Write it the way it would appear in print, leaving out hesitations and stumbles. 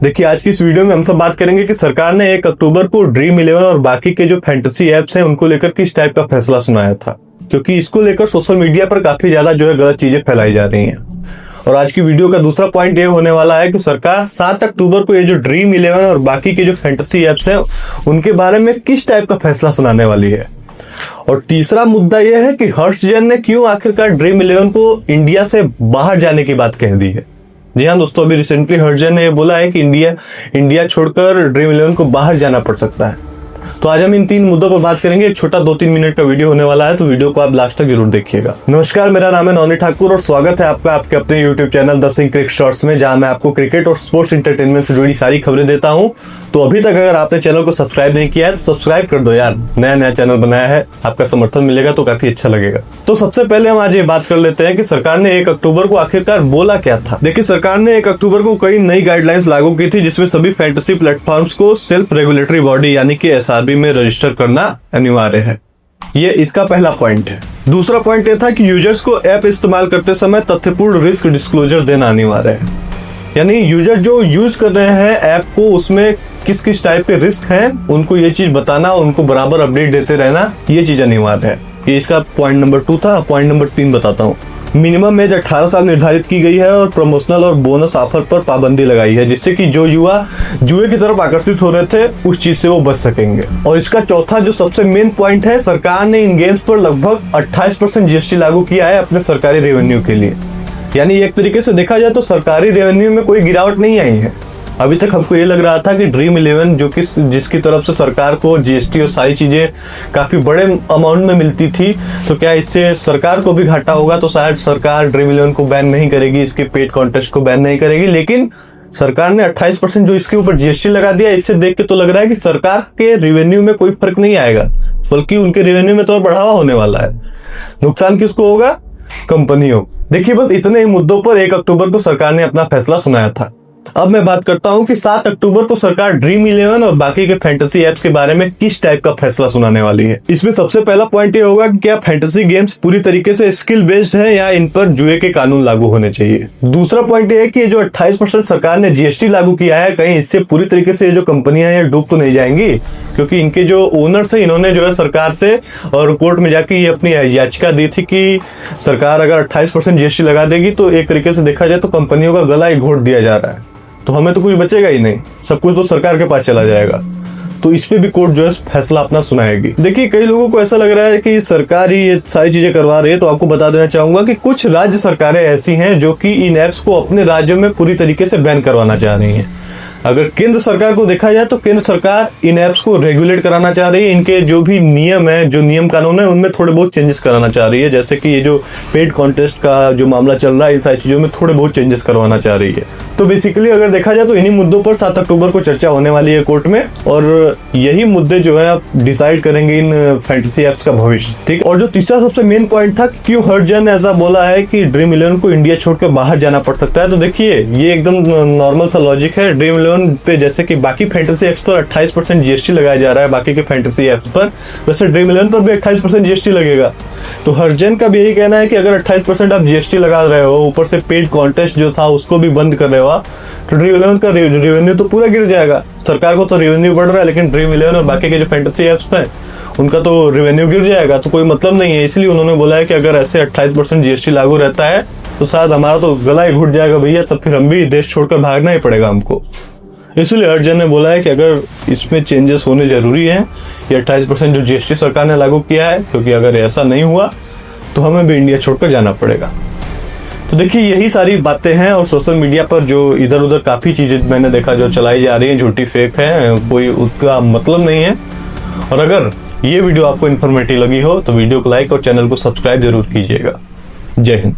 देखिए, आज की इस वीडियो में हम सब बात करेंगे कि सरकार ने 1 अक्टूबर को ड्रीम इलेवन और बाकी के जो फैंटेसी एप्स हैं उनको लेकर किस टाइप का फैसला सुनाया था, क्योंकि इसको लेकर सोशल मीडिया पर काफी ज्यादा जो है गलत चीजें फैलाई जा रही हैं। और आज की वीडियो का दूसरा पॉइंट ये होने वाला है कि सरकार 7 अक्टूबर को ये जो ड्रीम इलेवन और बाकी के जो फैंटेसी एप्स हैं उनके बारे में किस टाइप का फैसला सुनाने वाली है। और तीसरा मुद्दा यह है कि हर्ष जैन ने क्यों आखिरकार ड्रीम इलेवन को इंडिया से बाहर जाने की बात कह दी है। जी हाँ दोस्तों, अभी रिसेंटली हर्ष जैन ने ये बोला है कि इंडिया छोड़कर ड्रीम इलेवन को बाहर जाना पड़ सकता है। तो आज हम इन 3 मुद्दों पर बात करेंगे। एक छोटा 2-3 मिनट का वीडियो होने वाला है, तो वीडियो को आप लास्ट तक जरूर देखिएगा। नमस्कार, मेरा नाम है नौनी ठाकुर और स्वागत है आपका आपके अपने YouTube channel the Singh cric shorts में, जहां मैं आपको क्रिकेट और स्पोर्ट्स एंटरटेनमेंट से जुड़ी सारी खबरें देता हूं। तो अभी तक अगर आपने चैनल को सब्सक्राइब नहीं किया है तो सब्सक्राइब कर दो यार, नया चैनल बनाया है, आपका समर्थन मिलेगा तो काफी अच्छा लगेगा। तो सबसे पहले हम आज ये बात कर लेते हैं कि सरकार ने 1 अक्टूबर को आखिरकार बोला क्या था। देखिए, सरकार ने 1 अक्टूबर को कई नई गाइडलाइंस लागू की थी, जिसमें सभी फैंटेसी प्लेटफॉर्म्स को सेल्फ रेगुलेटरी बॉडी यानी कि SRB में रजिस्टर करना अनिवार्य है। ये इसका पहला पॉइंट है। दूसरा पॉइंट यह था कि यूजर्स को ऐप इस्तेमाल करते समय तथ्यपूर्ण रिस्क डिस्क्लोजर देना अनिवार्य है। यानी यूजर जो यूज कर रहे हैं ऐप को, उसमें किस किस टाइप के रिस्क हैं उनको ये चीज बताना, उनको बराबर अपडेट देते रहना, ये चीज अनिवार्य है। ये इसका पॉइंट नंबर 2 था। पॉइंट नंबर 3 बताता हूँ। मिनिमम एज 18 साल निर्धारित की गई है और प्रमोशनल और बोनस ऑफर पर पाबंदी लगाई है, जिससे कि जो युवा जुए की तरफ आकर्षित हो रहे थे उस चीज से वो बच सकेंगे। और इसका चौथा जो सबसे मेन पॉइंट है, सरकार ने इन गेम्स पर लगभग 28% GST लागू किया है अपने सरकारी रेवेन्यू के लिए। यानी एक तरीके से देखा जाए तो सरकारी रेवेन्यू में कोई गिरावट नहीं आई है। अभी तक हमको ये लग रहा था कि ड्रीम इलेवन जो कि जिसकी तरफ से सरकार को GST और सारी चीजें काफी बड़े अमाउंट में मिलती थी, तो क्या इससे सरकार को भी घाटा होगा। तो शायद सरकार ड्रीम इलेवन को बैन नहीं करेगी, इसके पेड कॉन्टेस्ट को बैन नहीं करेगी, लेकिन सरकार ने 28% जो इसके ऊपर GST लगा दिया, इससे देख के तो लग रहा है कि सरकार के रेवेन्यू में कोई फर्क नहीं आएगा, बल्कि उनके रेवेन्यू में तो बढ़ावा होने वाला है। नुकसान किसको होगा? कंपनियों। देखिए, बस इतने ही मुद्दों पर 1 अक्टूबर को सरकार ने अपना फैसला सुनाया था। अब मैं बात करता हूं कि 7 अक्टूबर को सरकार ड्रीम इलेवन और बाकी के फैंटेसी एप्स के बारे में किस टाइप का फैसला सुनाने वाली है। इसमें सबसे पहला पॉइंट ये होगा कि क्या फैंटेसी गेम्स पूरी तरीके से स्किल बेस्ड है या इन पर जुए के कानून लागू होने चाहिए। दूसरा पॉइंट ये है कि जो 28% सरकार ने GST लागू किया है, कहीं इससे पूरी तरीके से ये जो कंपनियां हैं डूब तो नहीं जाएंगी, क्योंकि इनके जो ओनर्स है इन्होंने जो है सरकार से और कोर्ट में जाके ये अपनी याचिका दी थी कि सरकार अगर 28% GST लगा देगी तो एक तरीके से देखा जाए तो कंपनियों का गला ही घोट दिया जा रहा है, तो हमें तो कुछ बचेगा ही नहीं, सब कुछ तो सरकार के पास चला जाएगा। तो इस पे भी कोर्ट जो है फैसला अपना सुनाएगी। देखिए, कई लोगों को ऐसा लग रहा है कि सरकार ही ये सारी चीजें करवा रही है, तो आपको बता देना चाहूंगा कि कुछ राज्य सरकारें ऐसी हैं जो कि इन ऐप्स को अपने राज्यों में पूरी तरीके से बैन करवाना चाह रही हैं। अगर केंद्र सरकार को देखा जाए तो केंद्र सरकार इन ऐप्स को रेगुलेट कराना चाह रही है। इनके जो भी नियम है, जो नियम कानून है, उनमें थोड़े बहुत चेंजेस कराना चाह रही है। जैसे कि ये जो पेड कॉन्टेस्ट का जो मामला चल रहा है, इन सारी चीजों में थोड़े बहुत चेंजेस करवाना चाह रही है। तो बेसिकली अगर देखा जाए तो इन्हीं मुद्दों पर 7 अक्टूबर को चर्चा होने वाली है कोर्ट में, और यही मुद्दे जो है आप डिसाइड करेंगे इन फैंटेसी एप्स का भविष्य। ठीक। और जो तीसरा सबसे मेन पॉइंट था कि क्यों हर्ष जैन ने ऐसा बोला है कि ड्रीम इलेवन को इंडिया छोड़कर बाहर जाना पड़ सकता है। तो देखिए, ये एकदम नॉर्मल सा लॉजिक है। ड्रीम इलेवन पे जैसे कि बाकी फैंटेसी एप्स पर 28% GST लगाया जा रहा है, बाकी के फैंटेसी एप्स पर, वैसे ड्रीम इलेवन पर भी 28% GST लगेगा। तो हर्ष जैन का भी यही कहना है कि अगर 28% आप GST लगा रहे हो, ऊपर से पेड कॉन्टेस्ट जो था उसको भी बंद कर रहे हो, तो ड्रीम इलेवन का रेवेन्यू तो पूरा गिर जाएगा। सरकार को तो रेवेन्यू बढ़ रहा है, लेकिन ड्रीम इलेवन और बाकी के जो फैंटेसी एप्स हैं उनका तो रेवेन्यू गिर जाएगा, तो कोई मतलब नहीं है। इसलिए उन्होंने बोला है कि अगर ऐसे 28% GST लागू रहता है तो शायद हमारा तो गला ही घुट जाएगा भैया, तब फिर हम भी देश छोड़कर भागना ही पड़ेगा हमको। इसलिए हर्ष जैन ने बोला है कि अगर इसमें चेंजेस होने जरूरी है, ये 28% जो GST सरकार ने लागू किया है, क्योंकि अगर ऐसा नहीं हुआ तो हमें भी इंडिया छोड़कर जाना पड़ेगा। तो देखिए, यही सारी बातें हैं। और सोशल मीडिया पर जो इधर उधर काफ़ी चीज़ें मैंने देखा जो चलाई जा रही हैं, झूठी फेक है, कोई उसका मतलब नहीं है। और अगर ये वीडियो आपको इन्फॉर्मेटिव लगी हो तो वीडियो को लाइक और चैनल को सब्सक्राइब जरूर कीजिएगा। जय हिंद।